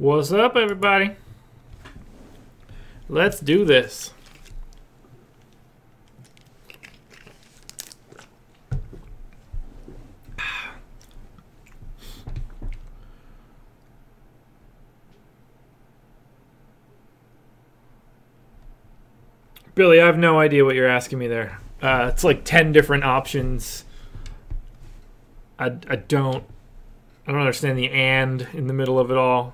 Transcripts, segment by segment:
What's up, everybody? Let's do this. Billy, I have no idea what you're asking me there. It's like 10 different options. I don't understand the "and" in the middle of it all.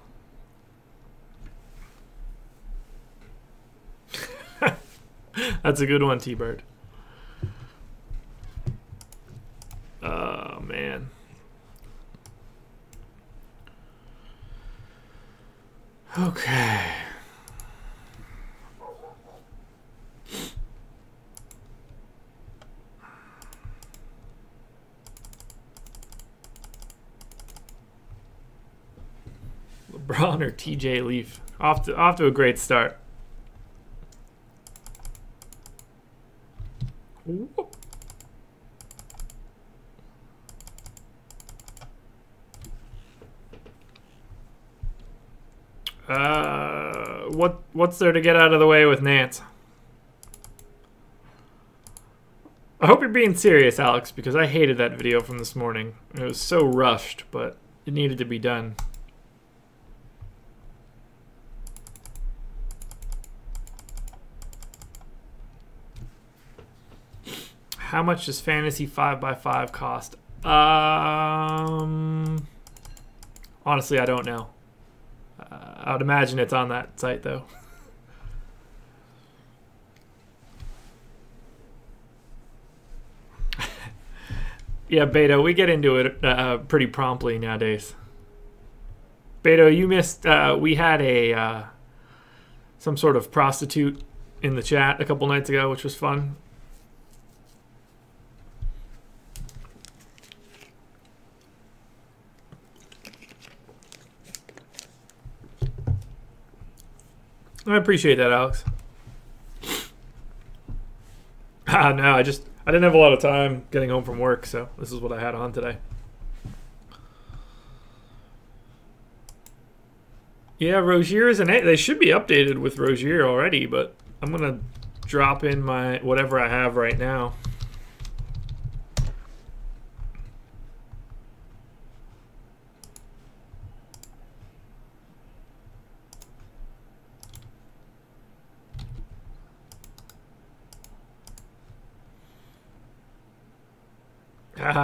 That's a good one, T-Bird. Oh, man. Okay. LeBron or TJ Leaf? Off to a great start. What's there to get out of the way with Nance? I hope you're being serious, Alex, because I hated that video from this morning. It was so rushed, but it needed to be done. How much does Fantasy 5x5 cost? Honestly, I don't know. I would imagine it's on that site, though. Yeah, Beto, we get into it pretty promptly nowadays. Beto, you missed. We had a some sort of prostitute in the chat a couple nights ago, which was fun. I appreciate that, Alex. No, I didn't have a lot of time getting home from work, so this is what I had on today. Yeah, Rozier is they should be updated with Rozier already, but I'm gonna drop in my whatever I have right now.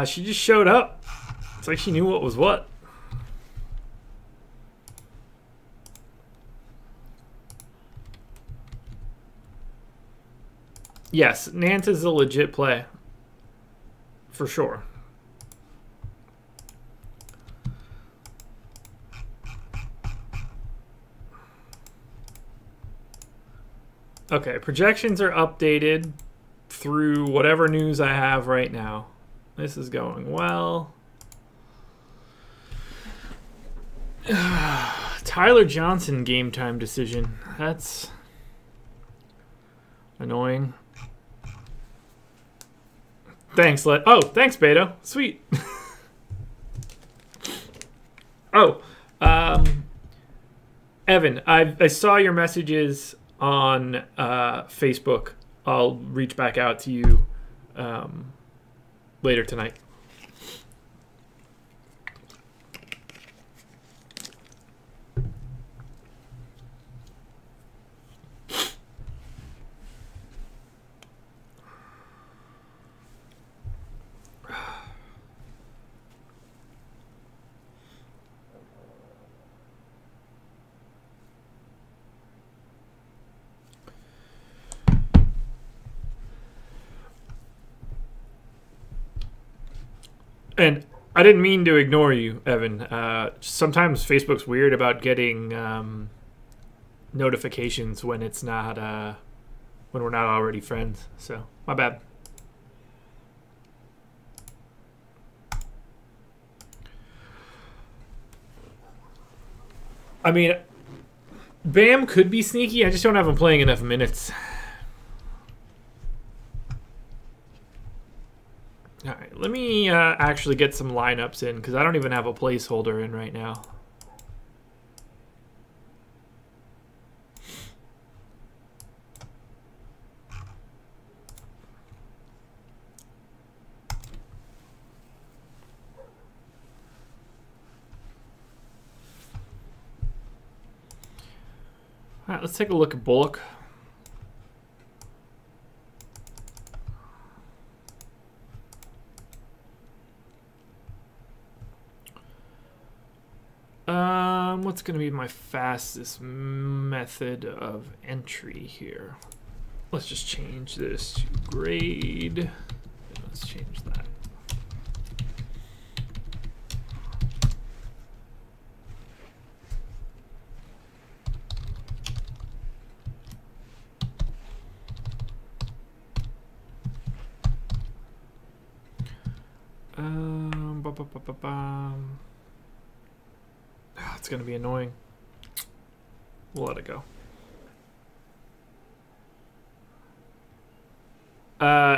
She just showed up. It's like she knew what was what. Yes, Nance is a legit play. For sure. Okay, projections are updated through whatever news I have right now. This is going well. Tyler Johnson game time decision. That's annoying. Thanks, oh, thanks, Beto. Sweet. Oh, Evan, I saw your messages on Facebook. I'll reach back out to you later tonight. And I didn't mean to ignore you, Evan. Sometimes Facebook's weird about getting notifications when it's not when we're not already friends. So my bad. I mean, Bam could be sneaky. I just don't have him playing enough minutes. All right, let me actually get some lineups in because I don't even have a placeholder in right now. All right, let's take a look at Bullock. What's going to be my fastest method of entry here? Let's just change this to grade. Let's change that. It's going to be annoying. We'll let it go.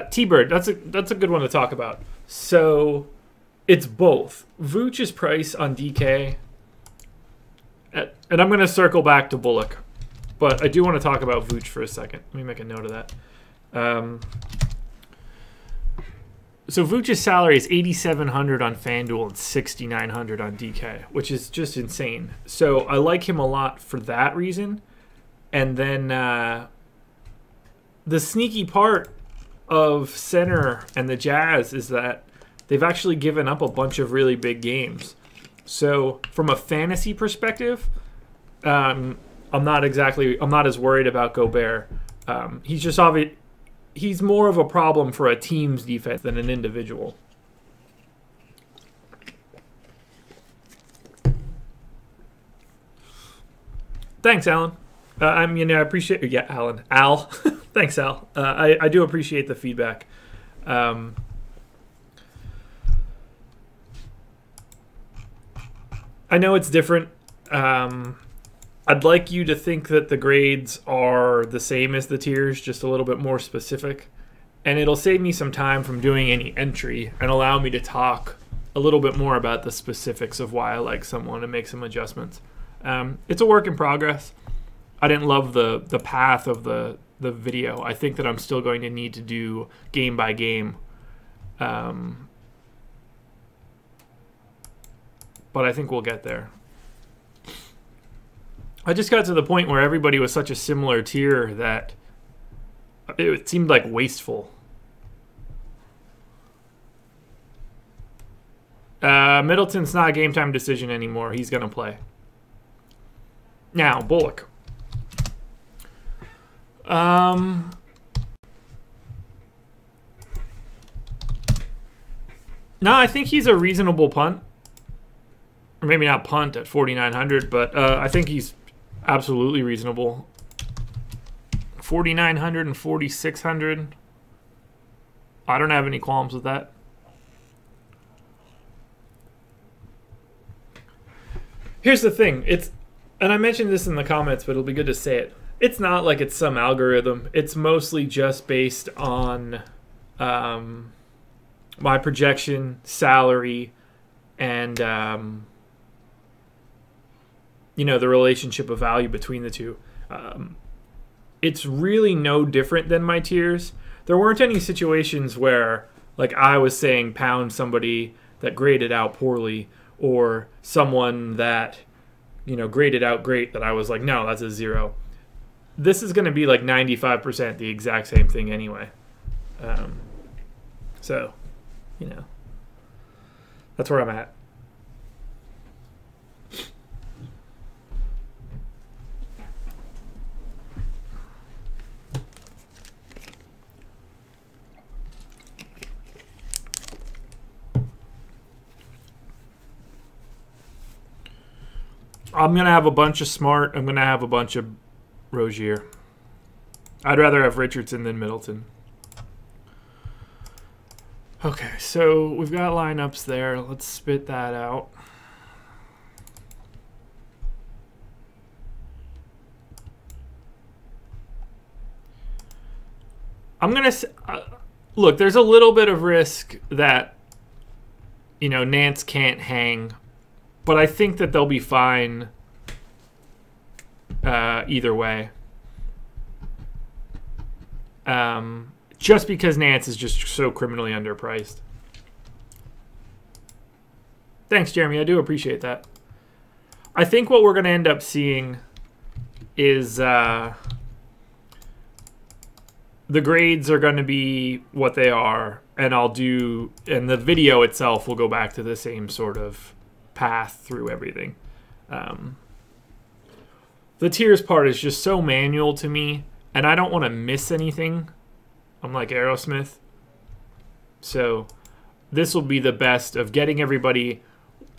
T-Bird, that's a good one to talk about. So it's both. Vooch's price on DK, and I'm going to circle back to Bullock, but I do want to talk about Vooch for a second. Let me make a note of that. So Vooch's salary is $8,700 on FanDuel and $6,900 on DK, which is just insane. So I like him a lot for that reason. And then the sneaky part of center and the Jazz is that they've actually given up a bunch of really big games. So from a fantasy perspective, I'm not as worried about Gobert. He's just obvious. He's more of a problem for a team's defense than an individual. Thanks, Alan. I appreciate. Yeah, Alan. Al. Thanks, Al. I do appreciate the feedback. I know it's different. I'd like you to think that the grades are the same as the tiers, just a little bit more specific. And it'll save me some time from doing any entry and allow me to talk a little bit more about the specifics of why I like someone and make some adjustments. It's a work in progress. I didn't love the path of the video. I think that I'm still going to need to do game by game. But I think we'll get there. I just got to the point where everybody was such a similar tier that it seemed like wasteful. Middleton's not a game time decision anymore. He's going to play. Now, Bullock. No, I think he's a reasonable punt. Or maybe not punt at 4,900, but I think he's absolutely reasonable. 4,900 and 4,600. I don't have any qualms with that. Here's the thing. And I mentioned this in the comments, but it'll be good to say it. It's not like it's some algorithm. It's mostly just based on my projection, salary, and the relationship of value between the two. It's really no different than my tiers. There weren't any situations where, like, I was saying pound somebody that graded out poorly or someone that, graded out great that I was like, no, that's a 0. This is going to be like 95% the exact same thing anyway. So, that's where I'm at. I'm going to have a bunch of Smart. I'm going to have a bunch of Rozier. I'd rather have Richardson than Middleton. Okay, so we've got lineups there. Let's spit that out. I'm going to look, there's a little bit of risk that, Nance can't hang. But I think that they'll be fine either way. Just because Nance is just so criminally underpriced. Thanks, Jeremy. I do appreciate that. I think what we're going to end up seeing is the grades are going to be what they are, and and the video itself will go back to the same sort of path through everything. The tiers part is just so manual to me, and I don't want to miss anything. I'm like Aerosmith. So this will be the best of getting everybody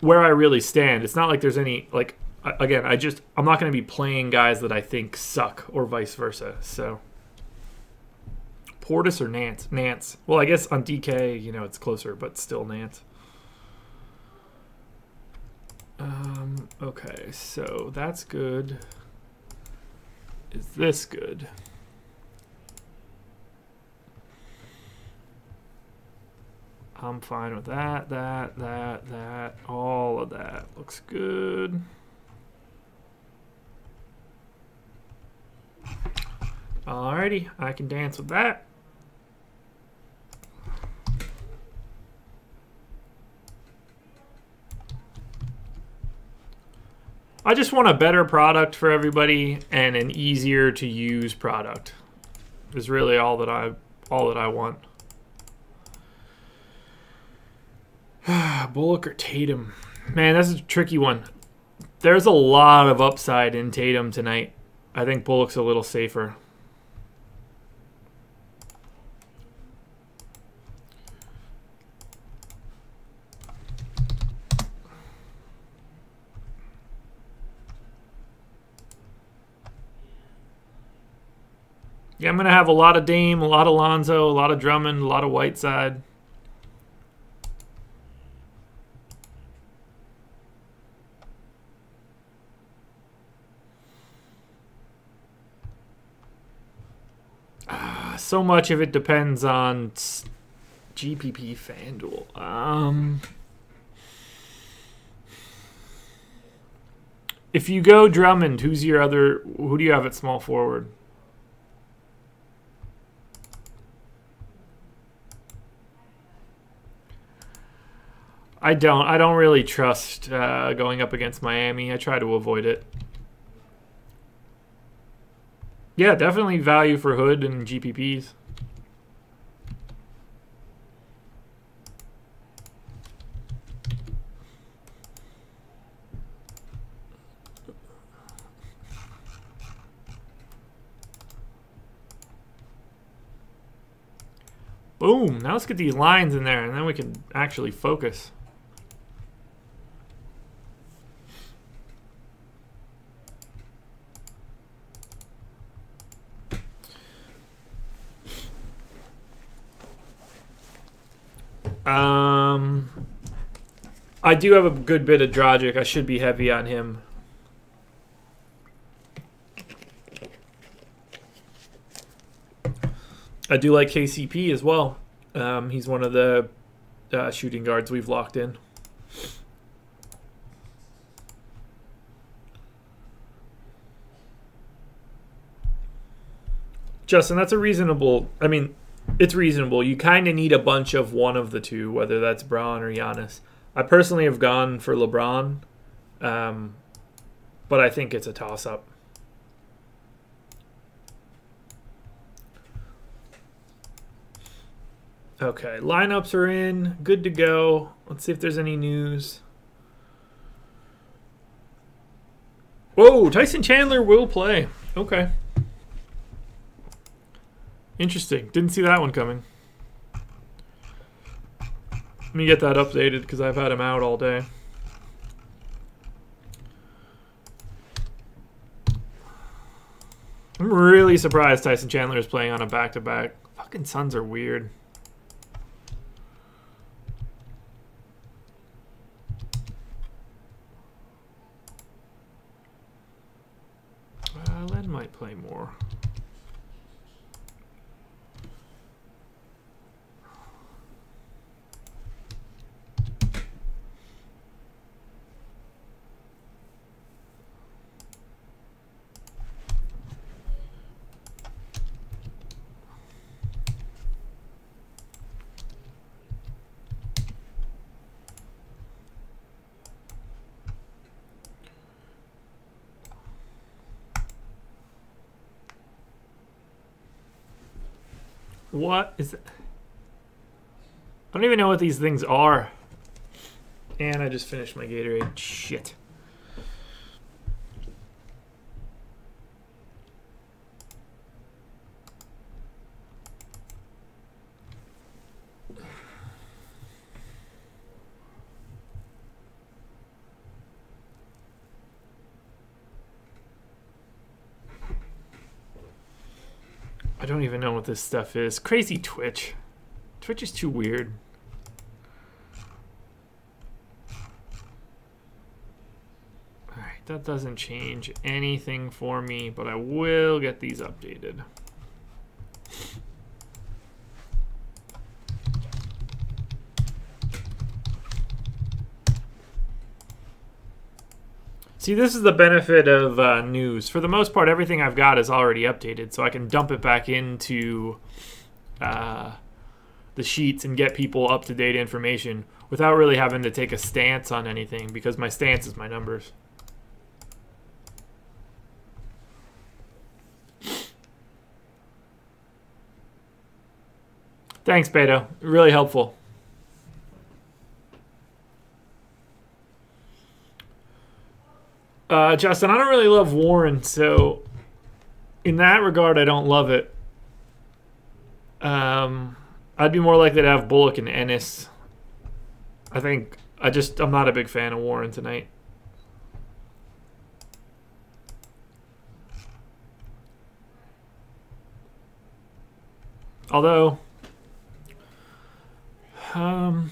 where I really stand. It's not like there's any, like, again, I'm not going to be playing guys that I think suck or vice versa. So Portis or Nance? Nance. Well, I guess on DK, you know, it's closer, but still Nance. Okay, so that's good. Is this good? I'm fine with that, that. All of that looks good. Alrighty, I can dance with that. I just want a better product for everybody and an easier to use product. Is really all that I want. Bullock or Tatum? Man, that's a tricky one. There's a lot of upside in Tatum tonight. I think Bullock's a little safer. Yeah, I'm going to have a lot of Dame, a lot of Lonzo, a lot of Drummond, a lot of Whiteside. So much of it depends on GPP FanDuel. If you go Drummond, who do you have at small forward? I don't really trust going up against Miami. I try to avoid it. Yeah, definitely value for Hood and GPPs. Boom. Now let's get these lines in there, and then we can actually focus. I do have a good bit of Dragic. I should be heavy on him. I do like KCP as well. He's one of the shooting guards we've locked in. Justin, that's a reasonable... I mean, it's reasonable. You kind of need a bunch of one of the two, whether that's Braun or Giannis. I personally have gone for LeBron, but I think it's a toss-up. Okay, lineups are in. Good to go. Let's see if there's any news. Whoa, Tyson Chandler will play. Okay. Interesting. Didn't see that one coming. Let me get that updated because I've had him out all day. I'm really surprised Tyson Chandler is playing on a back-to-back. Fucking Suns are weird. Len might play more. What is it? I don't even know what these things are. And I just finished my Gatorade. Shit. I don't even know what this stuff is. Crazy Twitch. Twitch is too weird. Alright, that doesn't change anything for me, but I will get these updated. See, this is the benefit of news. For the most part, everything I've got is already updated, so I can dump it back into the sheets and get people up-to-date information without really having to take a stance on anything, because my stance is my numbers. Thanks, Beto. Really helpful. Justin, I don't really love Warren, so in that regard, I don't love it. I'd be more likely to have Bullock and Ennis. I'm not a big fan of Warren tonight. Although, I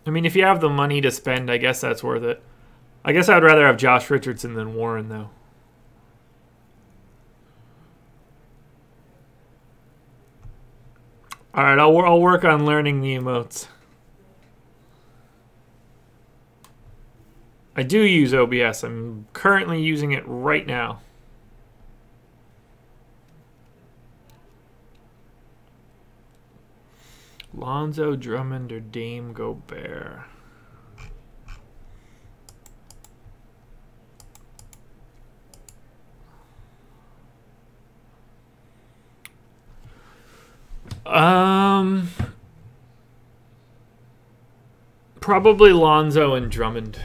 mean, if you have the money to spend, I guess that's worth it. I guess I'd rather have Josh Richardson than Warren, though. All right, I'll work on learning the emotes. I do use OBS. I'm currently using it right now. Lonzo, Drummond, or Dame Gobert? Probably Lonzo and Drummond.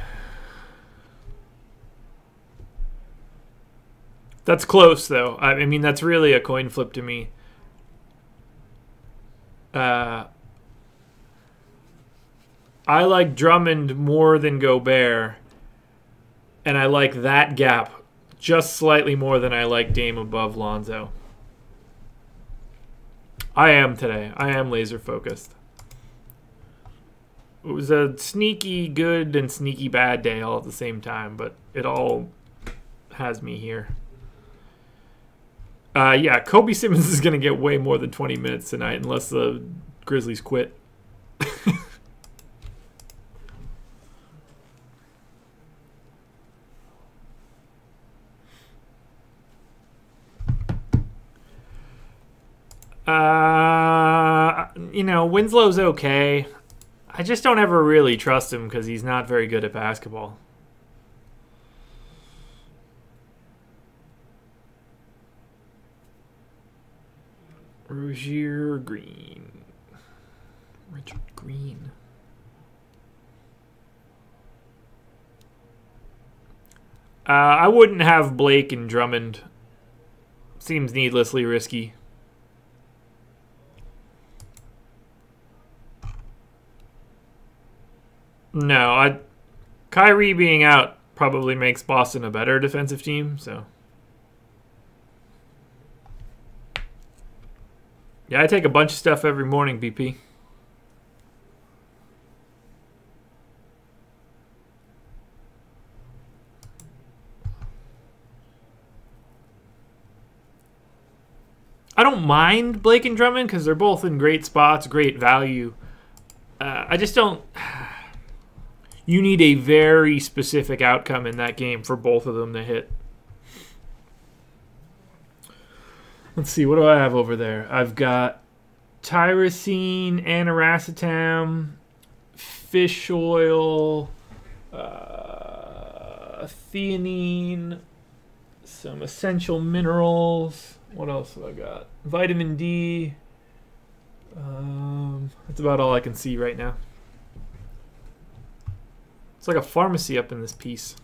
That's close, though. I mean, that's really a coin flip to me. I like Drummond more than Gobert, and I like that gap just slightly more than I like Dame above Lonzo. I am today. I am laser focused. It was a sneaky good and sneaky bad day all at the same time, but it all has me here. Yeah, Kobe Simmons is going to get way more than 20 minutes tonight unless the Grizzlies quit. You know, Winslow's okay. I just don't ever really trust him because he's not very good at basketball. Rozier Green. Richard Green. I wouldn't have Blake and Drummond. Seems needlessly risky. No, Kyrie being out probably makes Boston a better defensive team, so. Yeah, I take a bunch of stuff every morning, BP. I don't mind Blake and Drummond because they're both in great spots, great value. I just don't... You need a very specific outcome in that game for both of them to hit. Let's see, what do I have over there? I've got tyrosine, aniracetam, fish oil, theanine, some essential minerals. What else have I got? Vitamin D, That's about all I can see right now. It's like a pharmacy up in this piece.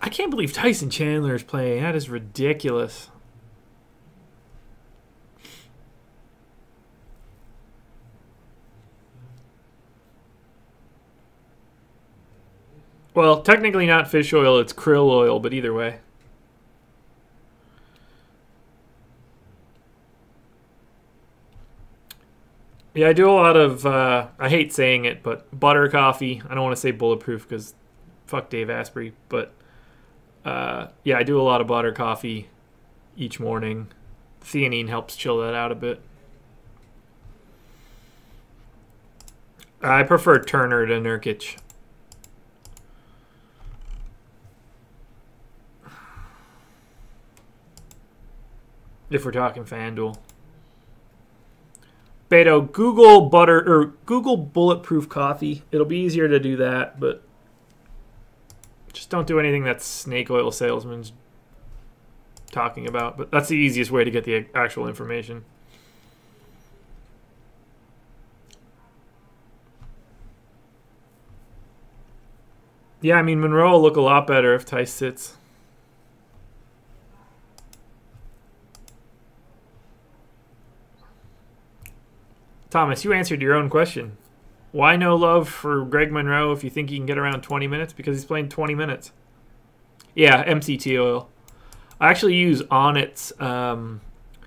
I can't believe Tyson Chandler is playing. That is ridiculous. Well, technically not fish oil, it's krill oil, but either way. Yeah, I do a lot of, I hate saying it, but butter coffee. I don't want to say bulletproof because fuck Dave Asprey, but yeah, I do a lot of butter coffee each morning. Theanine helps chill that out a bit. I prefer Turner to Nurkic. If we're talking FanDuel. Beto, Google butter or Google bulletproof coffee. It'll be easier to do that, but just don't do anything that snake oil salesman's talking about. But that's the easiest way to get the actual information. Yeah, I mean, Monroe will look a lot better if Tice sits. Thomas, you answered your own question. Why no love for Greg Monroe if you think he can get around 20 minutes? Because he's playing 20 minutes. Yeah, MCT oil. I actually use Onnit's emulsified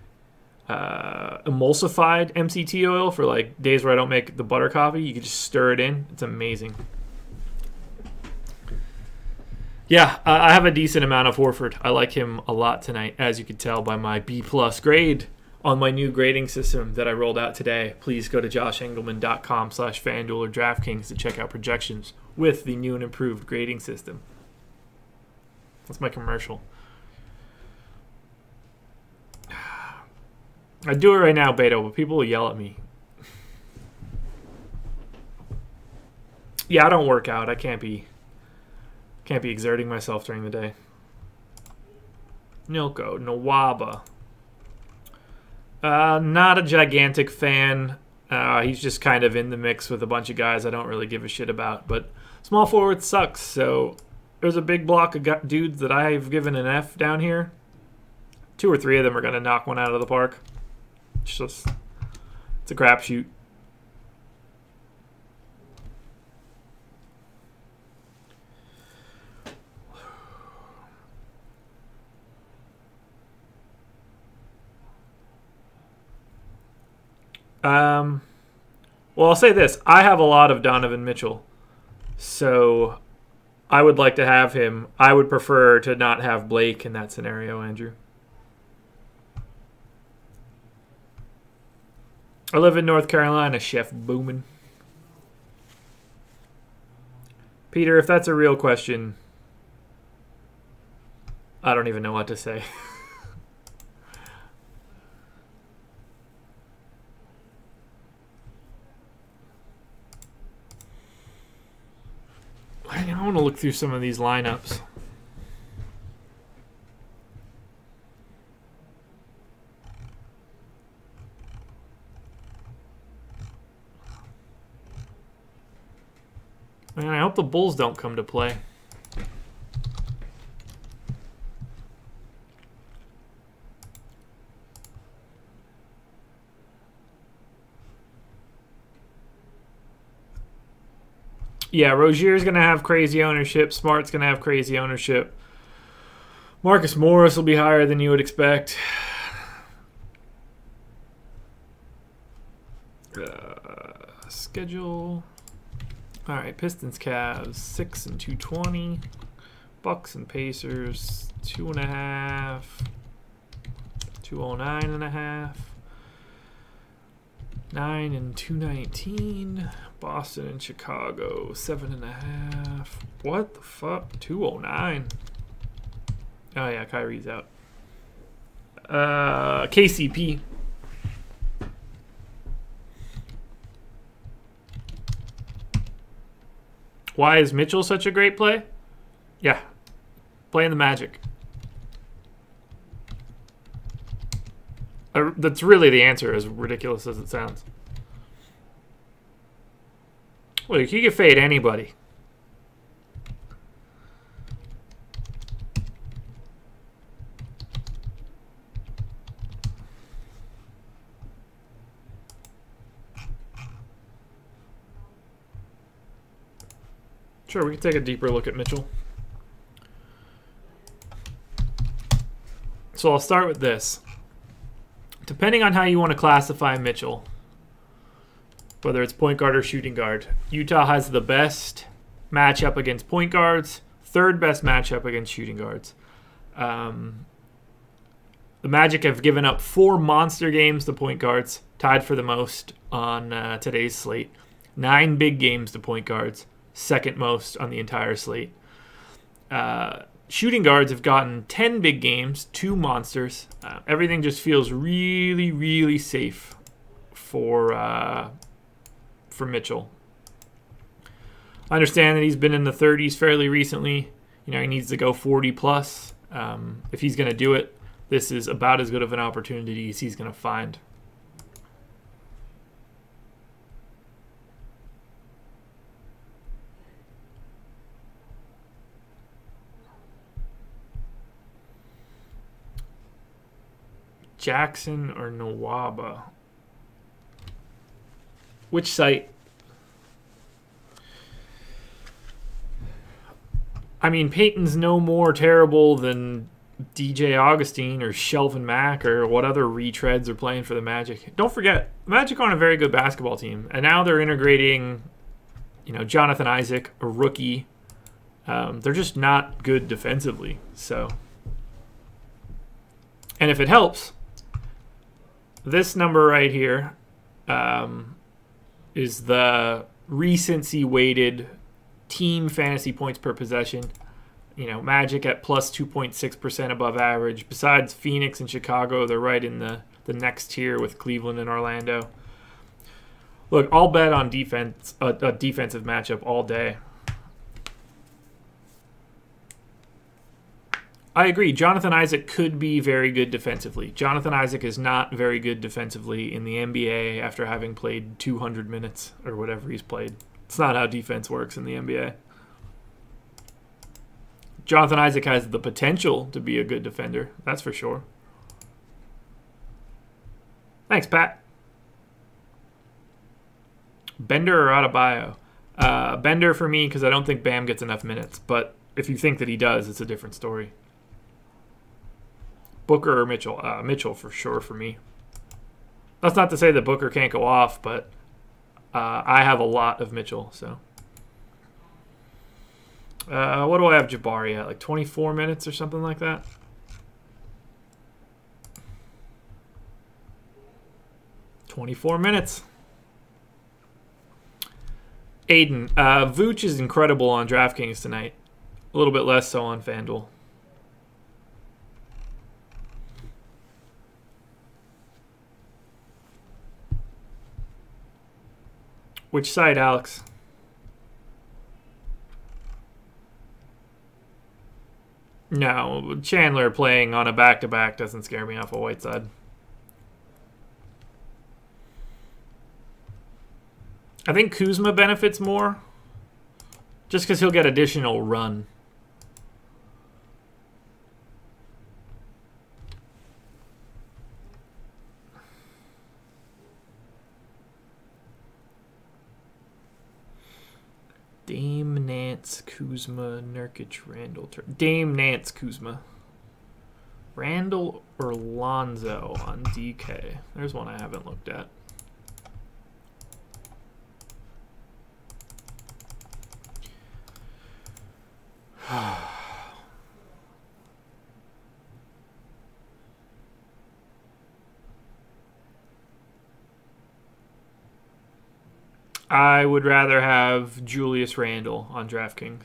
MCT oil for like days where I don't make the butter coffee. You can just stir it in. It's amazing. Yeah, I have a decent amount of Horford. I like him a lot tonight, as you can tell by my B+ grade on my new grading system that I rolled out today. Please go to joshengleman.com/FanDuel or DraftKings to check out projections with the new and improved grading system. That's my commercial. I'd do it right now, Beto, but people will yell at me. Yeah, I don't work out. I can't be exerting myself during the day. Nilko, Nawaba. Not a gigantic fan. He's just kind of in the mix with a bunch of guys I don't really give a shit about. But small forward sucks, so there's a big block of dudes that I've given an F down here. 2 or 3 of them are going to knock one out of the park. It's a crapshoot. Well, I'll say this. I have a lot of Donovan Mitchell, so I would like to have him. I would prefer to not have Blake in that scenario, Andrew. I live in North Carolina, Chef Boomin. Peter, if that's a real question, I don't even know what to say. I want to look through some of these lineups. Man, I hope the Bulls don't come to play. Yeah, Rozier's going to have crazy ownership. Smart's going to have crazy ownership. Marcus Morris will be higher than you would expect. Schedule. All right, Pistons, Cavs, 6 and 220. Bucks and Pacers, 2.5. 209.5. 9 and 219. Boston and Chicago, 7.5. What the fuck? 209. Oh yeah, Kyrie's out. KCP. Why is Mitchell such a great play? Yeah, playing the Magic. that's really the answer, as ridiculous as it sounds. Look, you can fade anybody. Sure, we can take a deeper look at Mitchell. So I'll start with this. Depending on how you want to classify Mitchell, whether it's point guard or shooting guard, Utah has the best matchup against point guards, third best matchup against shooting guards. The Magic have given up 4 monster games to point guards, tied for the most on today's slate. 9 big games to point guards, second most on the entire slate. Shooting guards have gotten 10 big games, 2 monsters. Everything just feels really, really safe for Mitchell. I understand that he's been in the 30s fairly recently. You know, he needs to go 40 plus. If he's going to do it, this is about as good of an opportunity as he's going to find. Jackson or Nawaba? Which site? I mean, Peyton's no more terrible than DJ Augustine or Shelvin Mack or what other retreads are playing for the Magic. Don't forget, the Magic aren't a very good basketball team, and now they're integrating, you know, Jonathan Isaac, a rookie. They're just not good defensively. So, and if it helps, this number right here is the recency-weighted team fantasy points per possession. You know, Magic at plus 2.6% above average. Besides Phoenix and Chicago, they're right in the next tier with Cleveland and Orlando. Look, I'll bet on defense, a defensive matchup all day. I agree. Jonathan Isaac could be very good defensively. Jonathan Isaac is not very good defensively in the NBA after having played 200 minutes or whatever he's played. It's not how defense works in the NBA. Jonathan Isaac has the potential to be a good defender. That's for sure. Thanks, Pat. Bender or Adebayo? Bender for me, because I don't think Bam gets enough minutes. But if you think that he does, it's a different story. Booker or Mitchell? Mitchell for sure for me. That's not to say that Booker can't go off, but I have a lot of Mitchell. So, what do I have Jabari at? Like 24 minutes or something like that? "24 minutes. Aiden, Vooch is incredible on DraftKings tonight. A little bit less so on FanDuel. Which side, Alex? No, Chandler playing on a back-to-back doesn't scare me off a Whiteside. I think Kuzma benefits more just because he'll get additional run. Dame, Nance, Kuzma, Nurkic, Randall. Dame, Nance, Kuzma. Randall or Lonzo on DK. There's one I haven't looked at. I would rather have Julius Randle on DraftKings.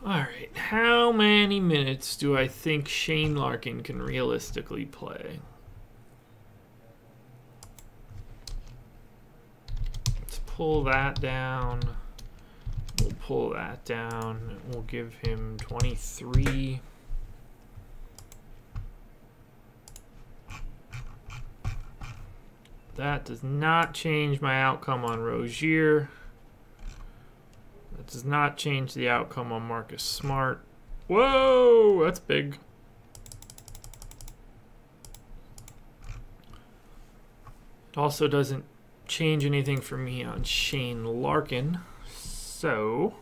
All right, how many minutes do I think Shane Larkin can realistically play? Let's pull that down. We'll pull that down. We'll give him 23. That does not change my outcome on Rozier. That does not change the outcome on Marcus Smart. Whoa, that's big. It also doesn't change anything for me on Shane Larkin. So,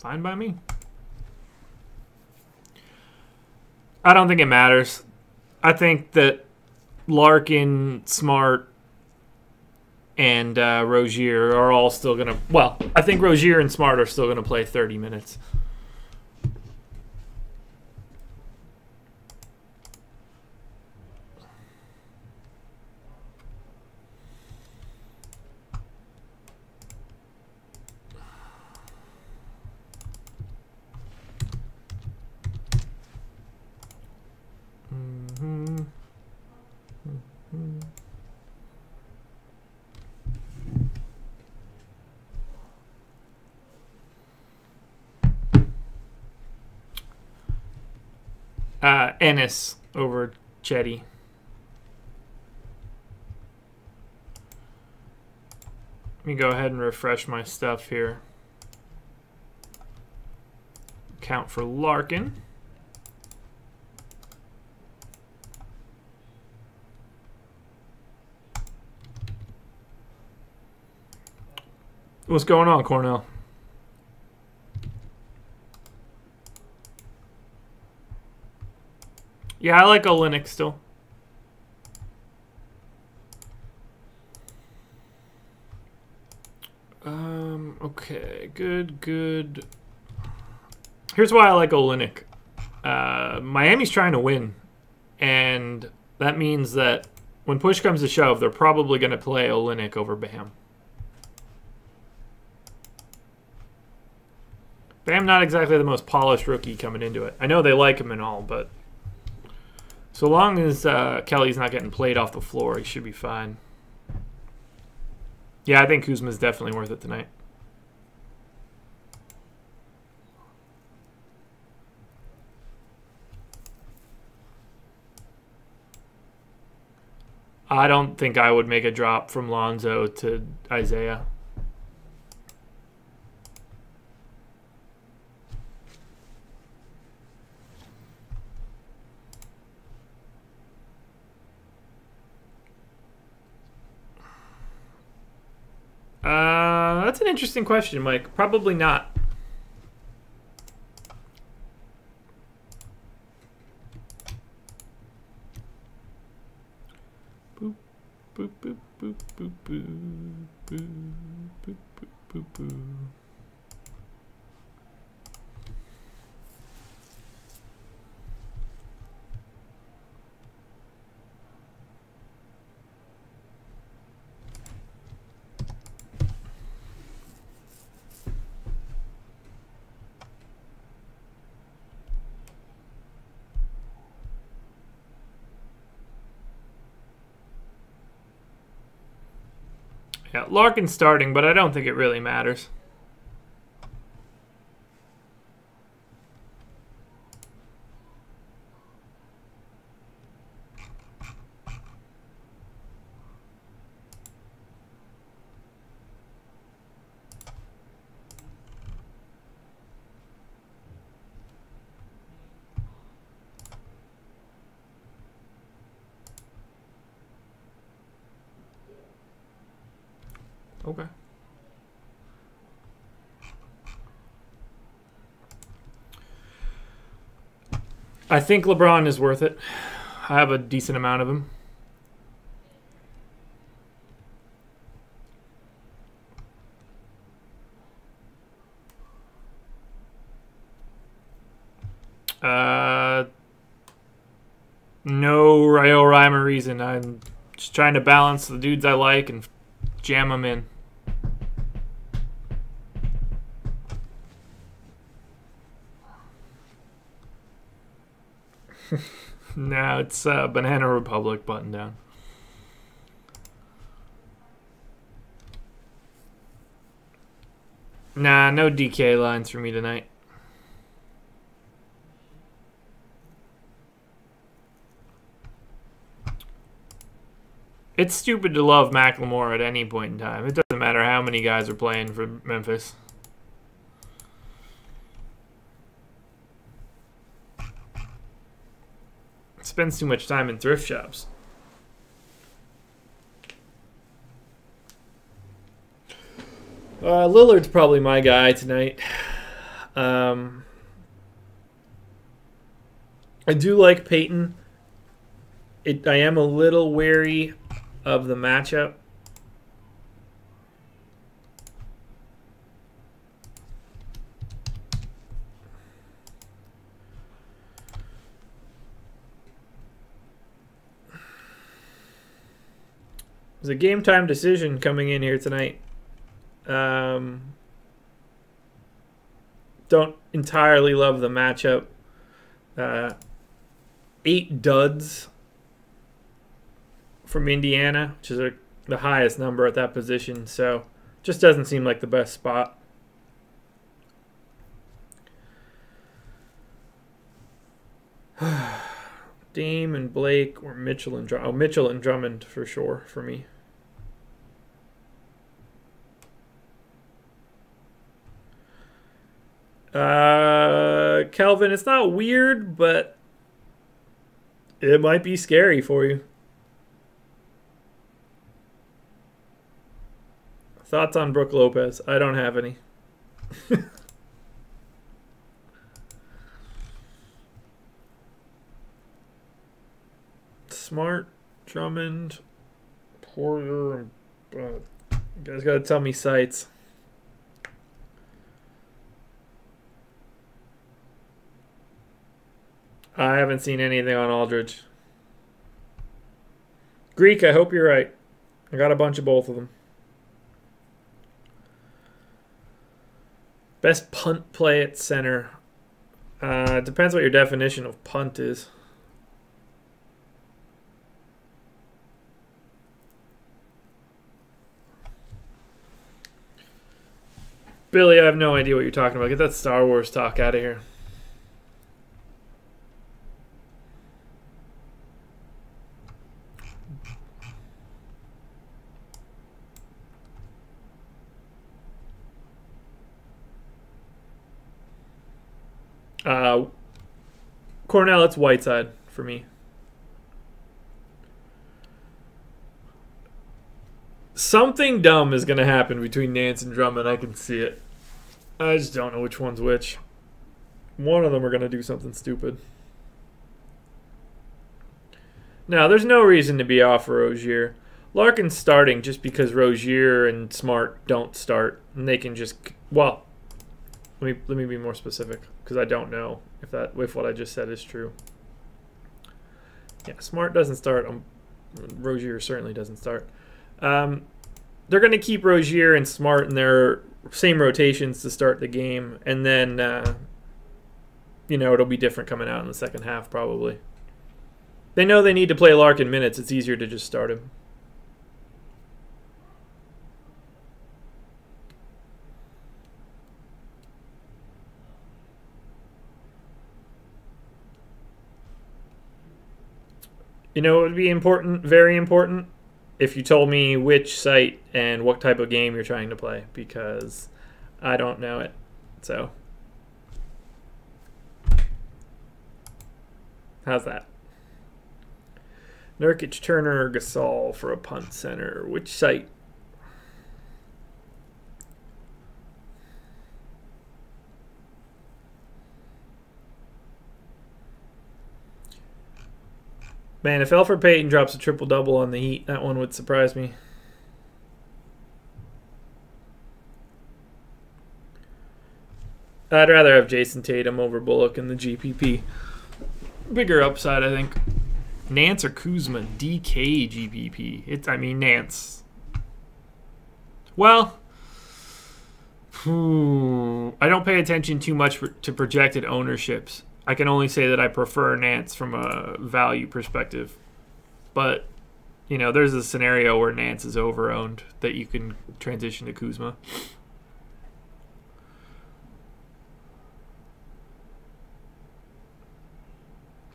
fine by me. I don't think it matters. I think that Larkin, Smart, and Rozier are all still going to... Well, I think Rozier and Smart are still going to play 30 minutes. Ennis over Chetty. Let me go ahead and refresh my stuff here. Count for Larkin. What's going on, Cornell? Yeah, I like Olynyk still. Okay, good. Here's why I like Olynyk. Miami's trying to win, and that means that when push comes to shove, they're probably going to play Olynyk over Bam. Bam not exactly the most polished rookie coming into it. I know they like him and all, but so long as Kelly's not getting played off the floor, he should be fine. Yeah, I think Kuzma's definitely worth it tonight. I don't think I would make a drop from Lonzo to Isaiah. That's an interesting question, Mike. Probably not. Boop, boop, boop, boop, boop, boop, boop, boop, boop, boop. Yeah, Larkin's starting, but I don't think it really matters. Okay. I think LeBron is worth it. I have a decent amount of him. No real rhyme or reason. I'm just trying to balance the dudes I like and jam them in. No, it's Banana Republic button down. Nah, no DK lines for me tonight. It's stupid to love Macklemore at any point in time. It doesn't matter how many guys are playing for Memphis. Spends too much time in thrift shops. Lillard's probably my guy tonight. I do like Peyton. I am a little wary of the matchup. There's a game time decision coming in here tonight. Don't entirely love the matchup. 8 duds from Indiana, which is the highest number at that position. So just doesn't seem like the best spot. Dame and Blake or Mitchell and Drummond. Oh, Mitchell and Drummond for sure for me. Kelvin, it's not weird, but it might be scary for you. Thoughts on Brook Lopez? I don't have any. Smart, Drummond, Porter. You guys got to tell me sites. I haven't seen anything on Aldridge. Greek, I hope you're right. I got a bunch of both of them. Best punt play at center. It depends what your definition of punt is. Billy, I have no idea what you're talking about. Get that Star Wars talk out of here. Cornell, it's Whiteside for me. Something dumb is going to happen between Nance and Drummond. I can see it. I just don't know which one's which. One of them are going to do something stupid. Now, there's no reason to be off for Rozier. Larkin's starting just because Rozier and Smart don't start. And they can just... Well, let me be more specific, because I don't know if what I just said is true. Yeah, Smart doesn't start. Rozier certainly doesn't start. They're going to keep Rozier and Smart in their same rotations to start the game, and then it'll be different coming out in the second half probably. They know they need to play Larkin minutes. It's easier to just start him. You know, it would be important, very important, if you told me which site and what type of game you're trying to play, because I don't know it. So, how's that? Nurkic, Turner, or Gasol for a punt center. Which site? Man, if Elfrid Payton drops a triple-double on the Heat, that one would surprise me. I'd rather have Jason Tatum over Bullock in the GPP. Bigger upside, I think. Nance or Kuzma, DK GPP. I mean, Nance. Well, I don't pay attention too much to projected ownerships. I can only say that I prefer Nance from a value perspective. But, you know, there's a scenario where Nance is over-owned that you can transition to Kuzma.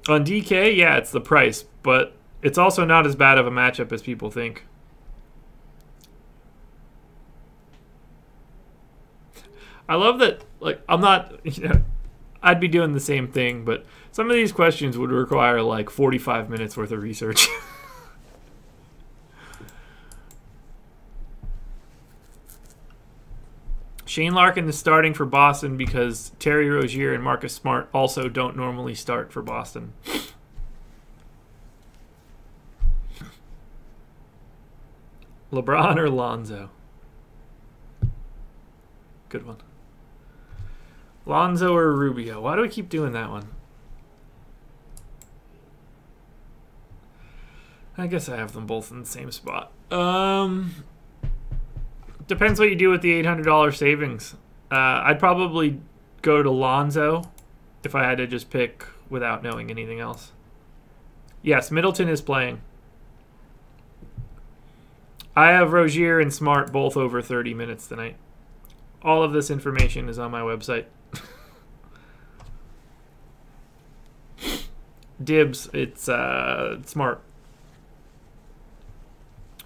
On DK, yeah, it's the price, but it's also not as bad of a matchup as people think. I love that, like, I'm not, you know, I'd be doing the same thing, but some of these questions would require like 45 minutes worth of research. Shane Larkin is starting for Boston because Terry Rozier and Marcus Smart also don't normally start for Boston. LeBron or Lonzo? Good one. Lonzo or Rubio? Why do we keep doing that one? I guess I have them both in the same spot. Depends what you do with the $800 savings. I'd probably go to Lonzo if I had to just pick without knowing anything else. Yes, Middleton is playing. I have Rozier and Smart both over 30 minutes tonight. All of this information is on my website. Dibs, it's Smart.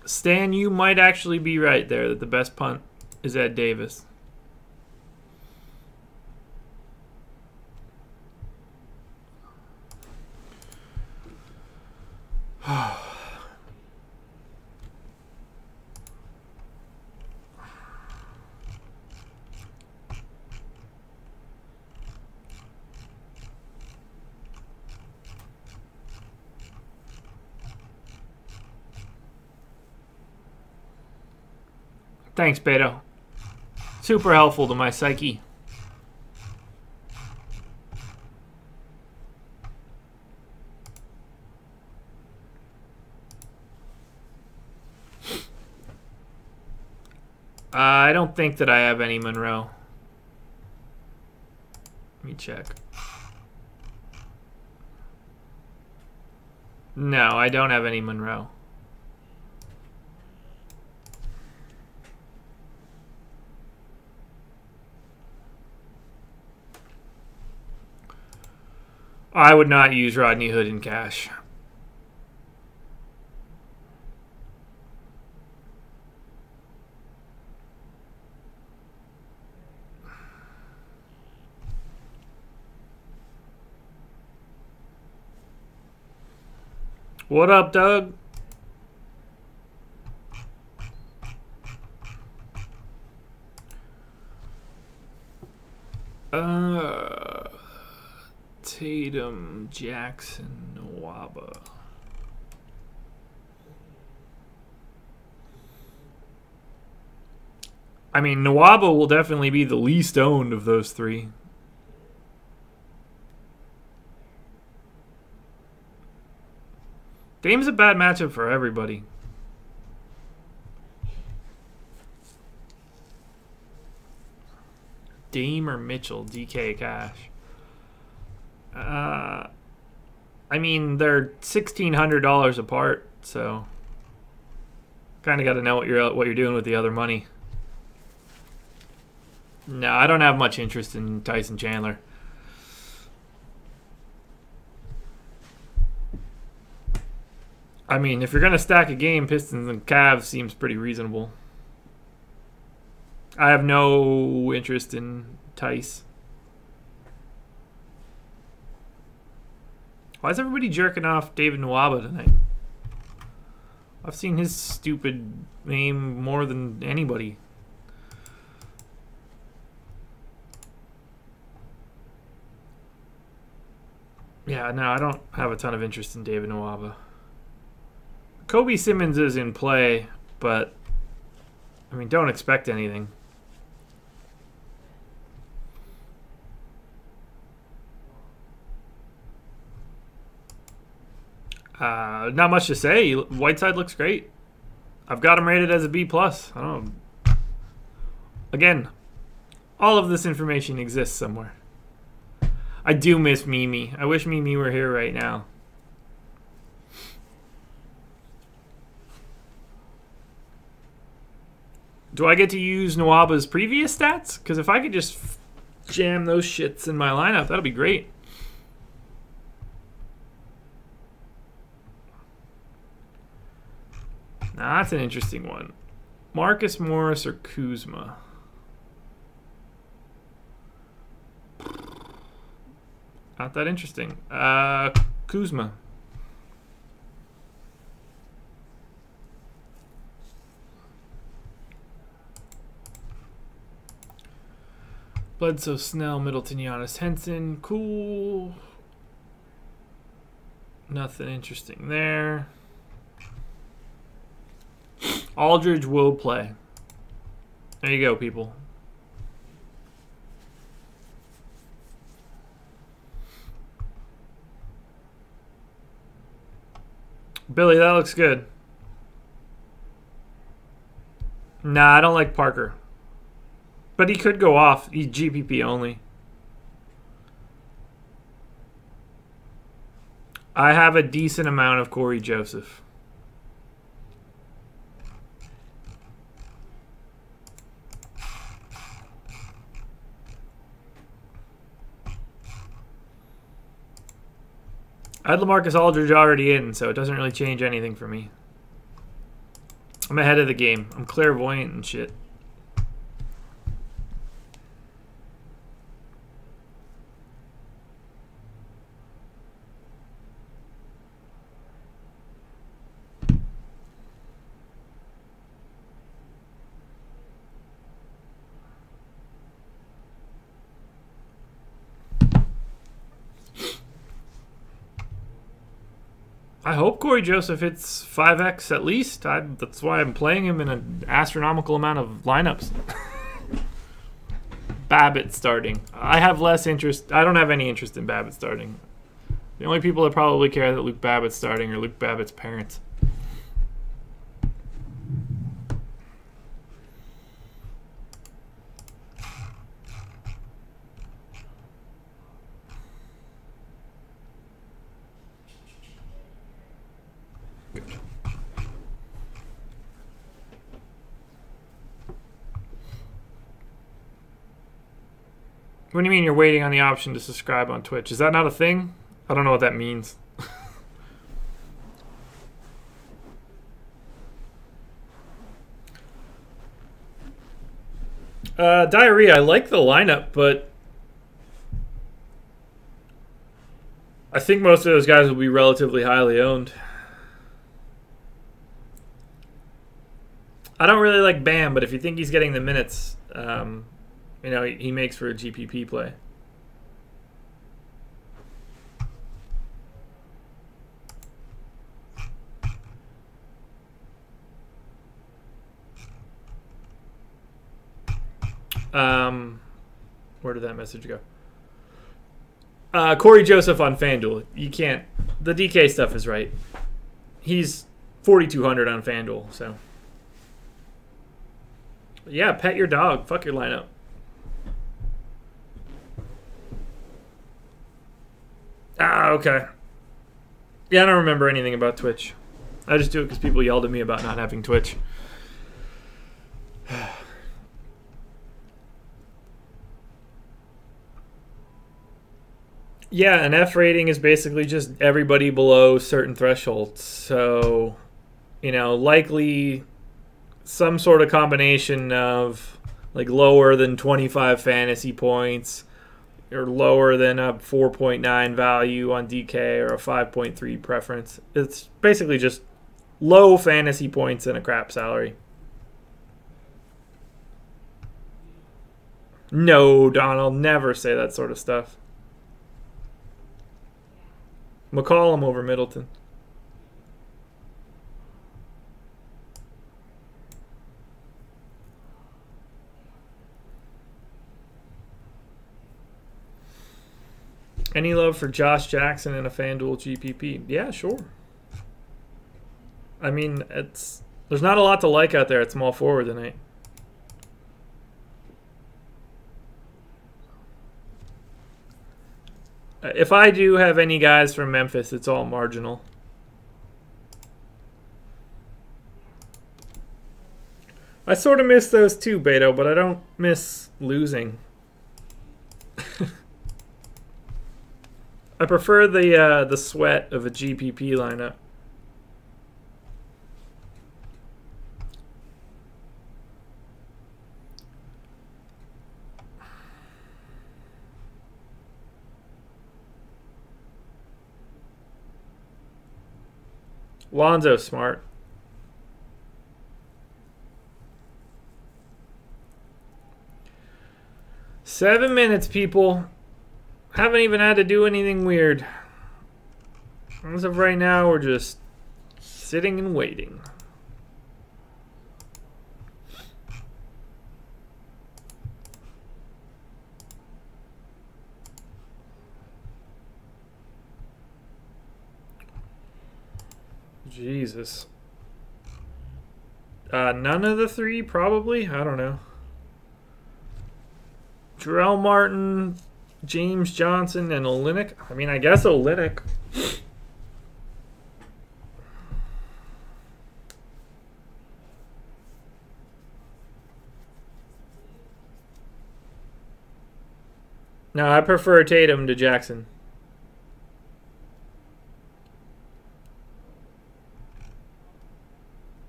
Stan, you might actually be right there that the best punt is Ed Davis. Thanks, Beto. Super helpful to my psyche. I don't think that I have any Monroe. Let me check. No, I don't have any Monroe. I would not use Rodney Hood in cash. What up, Doug? Tatum, Jackson, Nwaba. I mean, Nwaba will definitely be the least owned of those three. Dame's a bad matchup for everybody. Dame or Mitchell, DK cash. I mean, they're $1,600 apart, so kind of got to know what you're doing with the other money. No, I don't have much interest in Tyson Chandler. I mean, if you're going to stack a game, Pistons and Cavs seems pretty reasonable. I have no interest in Tice. Why is everybody jerking off David Nwaba tonight? I've seen his stupid name more than anybody. Yeah, no, I don't have a ton of interest in David Nwaba. Kobe Simmons is in play, but I mean, don't expect anything. Not much to say. Whiteside looks great. I've got him rated as a B+. I don't know. Again, all of this information exists somewhere. I do miss Mimi. I wish Mimi were here right now. Do I get to use Nwaba's previous stats? Because if I could just jam those shits in my lineup, that'll be great. Now, that's an interesting one. Marcus Morris or Kuzma? Not that interesting. Kuzma. Bledsoe, Snell, Middleton, Giannis, Henson. Cool. Nothing interesting there. Aldridge will play. There you go, people. Billy, that looks good. Nah, I don't like Parker. But he could go off. He's GPP only. I have a decent amount of Corey Joseph. I had LaMarcus Aldridge already in, so it doesn't really change anything for me. I'm ahead of the game. I'm clairvoyant and shit. I hope Corey Joseph hits 5x at least. That's why I'm playing him in an astronomical amount of lineups. Babbitt starting. I have less interest. I don't have any interest in Babbitt starting. The only people that probably care that Luke Babbitt's starting are Luke Babbitt's parents. What do you mean you're waiting on the option to subscribe on Twitch? Is that not a thing? I don't know what that means. Diarrhea, I like the lineup, but I think most of those guys will be relatively highly owned. I don't really like Bam, but if you think he's getting the minutes, you know, he makes for a GPP play. Where did that message go? Corey Joseph on FanDuel. You can't. The DK stuff is right. He's 4,200 on FanDuel, so. But yeah, pet your dog. Fuck your lineup. Ah, okay. Yeah, I don't remember anything about Twitch. I just do it because people yelled at me about not having Twitch. Yeah, an F rating is basically just everybody below certain thresholds. So, you know, likely some sort of combination of like lower than 25 fantasy points or lower than a 4.9 value on DK or a 5.3 preference. It's basically just low fantasy points and a crap salary. No, Donald, never say that sort of stuff. McCollum over Middleton. Any love for Josh Jackson in a FanDuel GPP? Yeah, sure. I mean, there's not a lot to like out there at small forward tonight. If I do have any guys from Memphis, it's all marginal. I sort of miss those too, Beto, but I don't miss losing. I prefer the sweat of a GPP lineup. Lonzo Smart. Seven minutes, people. Haven't even had to do anything weird. As of right now, we're just sitting and waiting. Jesus. None of the three, probably. I don't know. Jarrell Martin, James Johnson, and Olynyk. I mean, I guess Olynyk. No, I prefer Tatum to Jackson.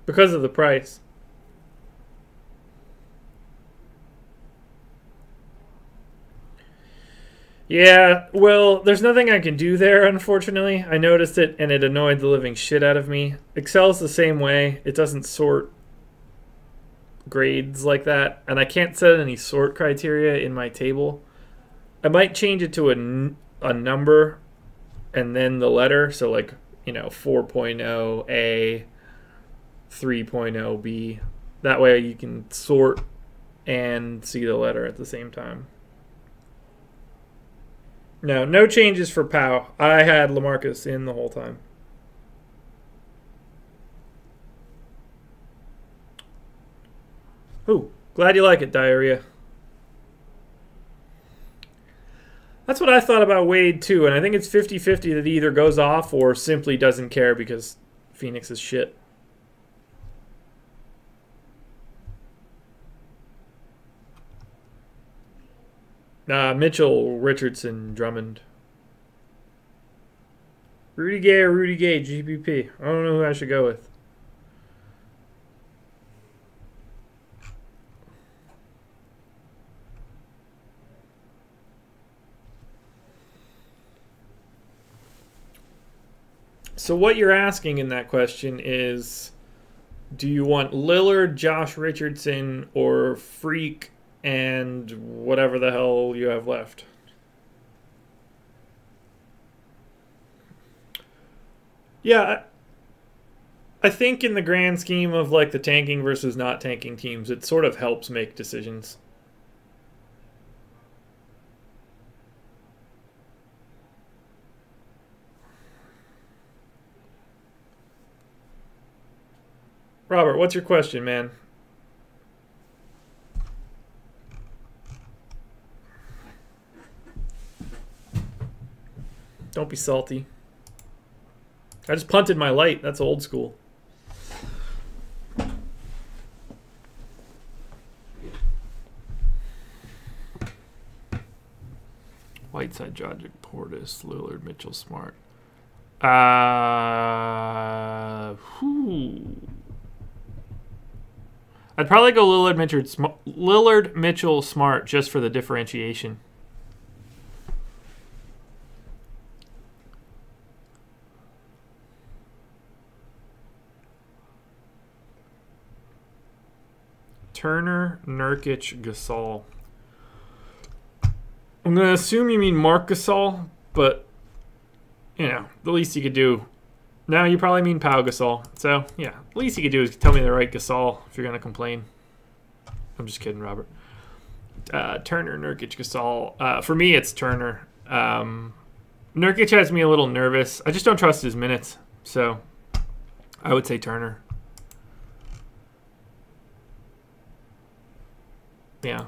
Because of the price. Yeah, well, there's nothing I can do there, unfortunately. I noticed it, and it annoyed the living shit out of me. Excel's the same way. It doesn't sort grades like that, and I can't set any sort criteria in my table. I might change it to a number and then the letter, so like, you know, 4.0 A, 3.0 B. That way you can sort and see the letter at the same time. No changes for Powell. I had LaMarcus in the whole time. Ooh, glad you like it, Diarrhea. That's what I thought about Wade, too, and I think it's 50-50 that he either goes off or simply doesn't care because Phoenix is shit. Mitchell, Richardson, Drummond. Rudy Gay or Rudy Gay, GPP. I don't know who I should go with. So what you're asking in that question is, do you want Lillard, Josh Richardson, or Freak and whatever the hell you have left? Yeah, I think in the grand scheme of like the tanking versus not tanking teams, it sort of helps make decisions. Robert, what's your question, man? Don't be salty. I just punted my light. That's old school. Whiteside, Dragic, Portis, Lillard, Mitchell, Smart. I'd probably go Lillard, Mitchell, Smart just for the differentiation. Turner, Nurkic, Gasol. I'm going to assume you mean Mark Gasol, but, you know, the least you could do. No, you probably mean Pau Gasol. So, yeah, the least you could do is tell me the right Gasol if you're going to complain. I'm just kidding, Robert. Turner, Nurkic, Gasol. For me, it's Turner. Nurkic has me a little nervous. I just don't trust his minutes. So, I would say Turner. Yeah.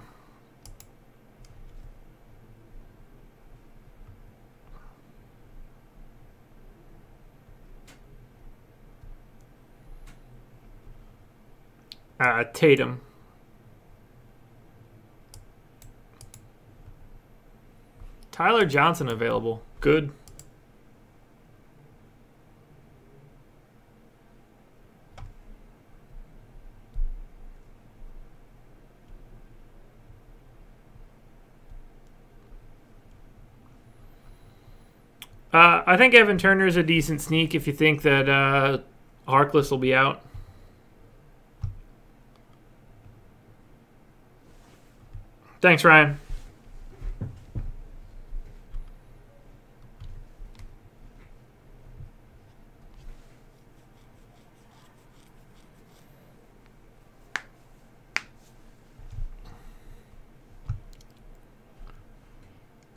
Tatum. Tyler Johnson available. Good. I think Evan Turner is a decent sneak if you think that Harkless will be out. Thanks, Ryan.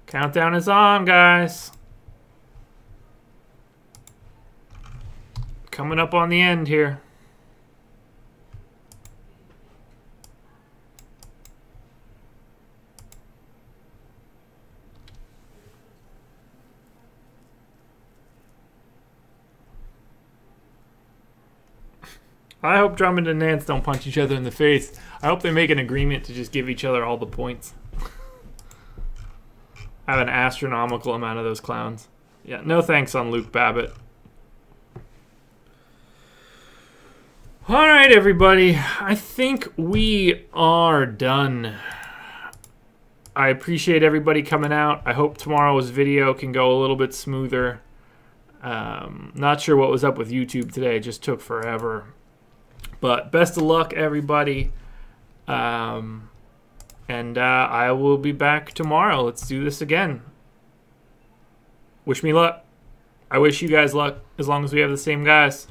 Countdown is on, guys. Coming up on the end here. I hope Drummond and Nance don't punch each other in the face. I hope they make an agreement to just give each other all the points. I have an astronomical amount of those clowns. Yeah, no thanks on Luke Babbitt. All right, everybody. I think we are done. I appreciate everybody coming out. I hope tomorrow's video can go a little bit smoother. Not sure what was up with YouTube today. It just took forever. But best of luck, everybody. And I will be back tomorrow. Let's do this again. Wish me luck. I wish you guys luck as long as we have the same guys.